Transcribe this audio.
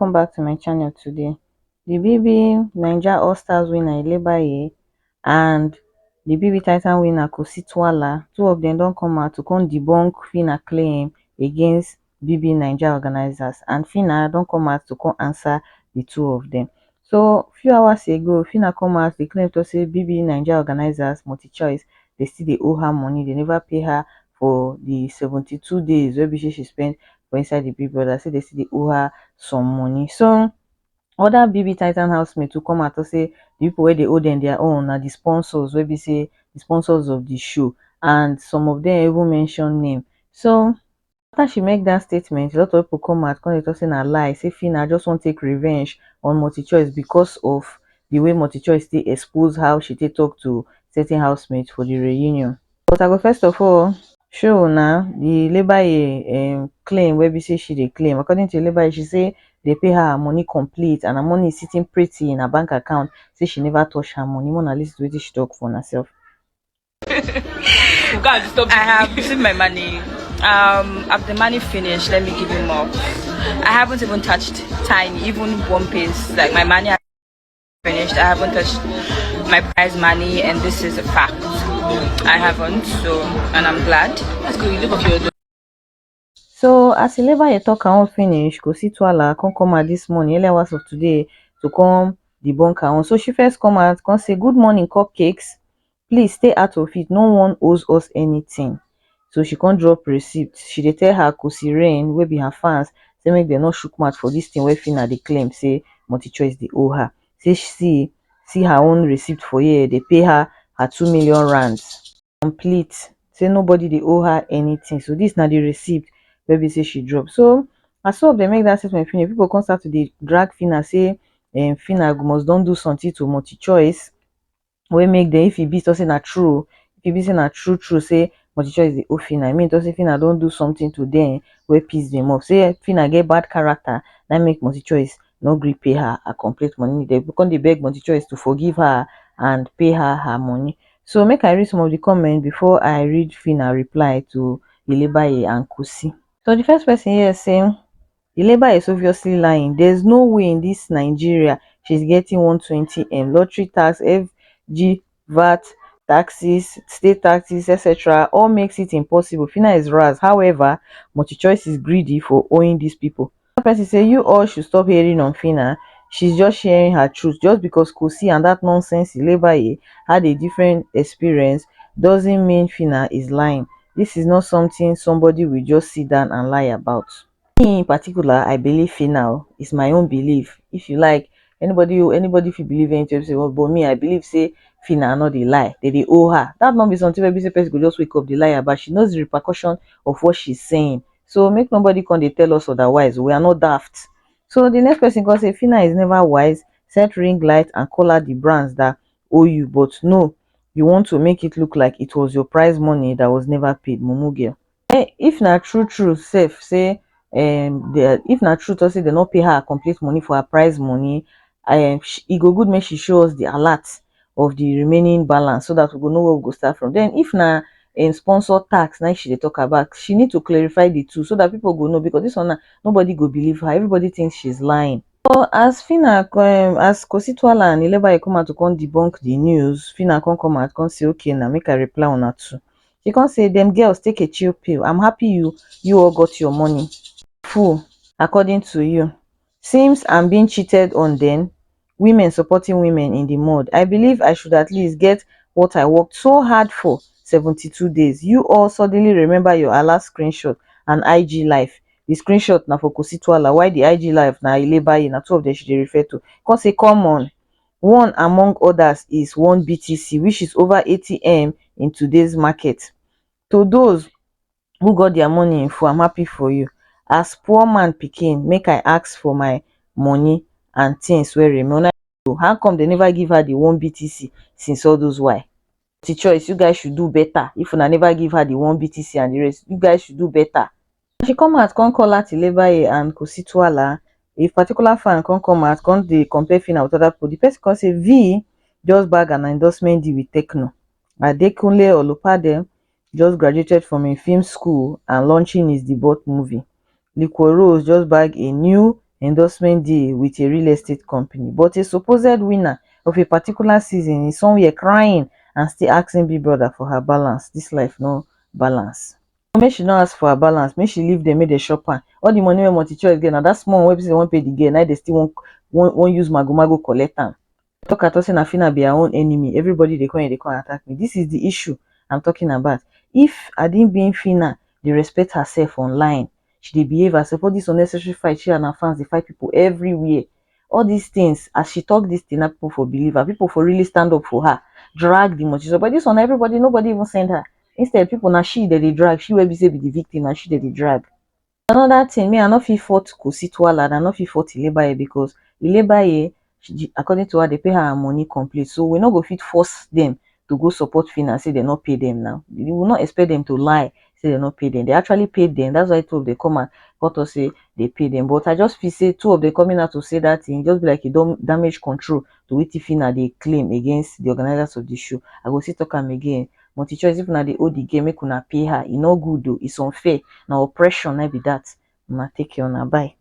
welcome back to my channel today. The BBNaija All Stars winner Ilebaye and the BBTitan winner Khosi, two of them don't come out to come debunk Phyna claim against BBNaija organizers, and Phyna don't come out to come answer the two of them. So few hours ago, Phyna come out, they claim to say BBNaija organizers multi-choice, they still they owe her money, they never pay her for the 72 days where she spent for inside the Big Brother. Say they still they owe her some money. So other BBTitan housemates to come out to say the people where they owe them their own are the sponsors, where we say the sponsors of the show, and some of them even mention name. So after she make that statement, a lot of people come out come dey say na lie, say Phyna just want take revenge on multi-choice because of the way multi-choice they expose how she take talk to certain housemates for the reunion. But I go first of all show now the Ilebaye claim where we say she dey claim. According to Ilebaye, she say they pay her money complete and her money is sitting pretty in her bank account. Say she never touch her money. More at least wetin she talk for herself. I have received my money. After the money finished, let me give you more. I haven't even touched tiny, even one piece. Like my money finished. I haven't touched my prize money, and this is a fact. I haven't, so, and I'm glad. Let's go. You look off your. So as Ilebaye talk her own finish, Khosi come out this morning, early hours of today, to come debunk her own. So she first come out, come say, "Good morning, cupcakes. Please stay out of it. No one owes us anything." So she can't drop receipt. She dey tell her Khosi Rain, wey be her fans, say make dem not shook mouth for this thing where Phyna dey claim say multi-choice dey owe her. Say she see her own receipt for here, they pay her 2 million rands complete. Say nobody dey owe her anything. So this na the receipt wey be say she drop. So as some of them make that statement finish, people come start to dey drag Phyna, say Phyna must don do something to multi-choice wey make them, if e be to say na true, if e be say na true say multi-choice dey owe Phyna, I mean to say Phyna don do something to them wey piss them off. Say Phyna get bad character, that make multi-choice no gree pay her complete money. They become dey beg multi-choice to forgive her and pay her her money. So make I read some of the comments before I read Phyna reply to Ilebaye and Khosi. So the first person here saying Ilebaye is obviously lying. There's no way in this Nigeria she's getting 120M. Lottery tax, FG, VAT, taxes, state taxes, etc. all makes it impossible. Phyna is Raz. However, multi-choice is greedy for owing these people. Another person say you all should stop hearing on Phyna. She's just sharing her truth. Just because Khosi and that nonsense Ilebaye had a different experience doesn't mean Phyna is lying. This is not something somebody will just sit down and lie about. Me in particular, I believe Phyna. It's my own belief. If you like, anybody if you believe anything, say, well, but me, I believe say Phyna not the lie. They owe her. That not be something where say person could just wake up the liar, but she knows the repercussion of what she's saying. So make nobody come they tell us otherwise. We are not daft. So the next person can say Phyna is never wise. Set ring light and call out the brands that owe you, but no, you want to make it look like it was your prize money that was never paid. Mumu girl. If na true safe say if na true to say they not pay her complete money for her prize money, e go good make she show us the alert of the remaining balance so that we go know where we go start from. Then if na sponsor tax now she dey talk about, she need to clarify the two so that people go know, because this one nobody go believe her. Everybody thinks she's lying. So as Phyna as Khosi and Ilebaye come out to come debunk the news, Phyna come out come say okay now make I reply on her too. She can't say them girls take a chill pill. I'm happy you all got your money. Fool, according to you. Seems I'm being cheated on then. Women supporting women in the mud. I believe I should at least get what I worked so hard for 72 days. You all suddenly remember your last screenshot and IG life. The screenshot now for Khosi, why the IG life now Ilebaye na two of them should refer to. Cause say come on. One among others is one BTC, which is over 80M in today's market. To those who got their money in full, I'm happy for you. As poor man pikin, make I ask for my money and things where remain. How come they never give her the one BTC since all those why? The choice, you guys should do better. If una never give her the one BTC and the rest, you guys should do better. She come out, come call out Ilebaye and Khosi. A particular fan come out, come they compare Phyna with other people. The person can say V just bag an endorsement deal with Techno. Adekunle Olupade just graduated from a film school and launching his debut movie. Liquor Rose just bag a new endorsement deal with a real estate company, but a supposed winner of a particular season is somewhere crying and still asking Big Brother for her balance. This life no balance. Make she no ask for her balance, make she leave them, make they shop am. All the money wey multi-choice get, na that small wey be say they wan pay the girl, now they still wan use mago collect am. Talk at us say na Phyna be her own enemy. Everybody they come attack me. This is the issue I'm talking about. If I didn't being Phyna, they respect herself online. She dey behave herself. All this unnecessary fight, she and her fans they fight people everywhere. All these things, as she talk this thing, now people for believe her. People for really stand up for her. Drag the multi. But this one, everybody, nobody even send her. Instead, people now she that they drag. She will be say be the victim, and she that they drag. Another thing, me I no fit fault Khosi Twala, I no fit fault Ilebaye because Ilebaye, according to her, they pay her money complete. So we no go fit force them to go support Phyna, say they not pay them now. We will not expect them to lie, say they not pay them. They actually paid them. That's why two of them come and got us say they pay them. But I just feel say two of them coming out to say that thing, just be like a damage control to what Phyna they claim against the organizers of the show. I go see talk am again. Multi-choice, if na dey owe the game, make una pay her. E no good though, it's unfair. Now oppression, I be that. Una take care, una bye.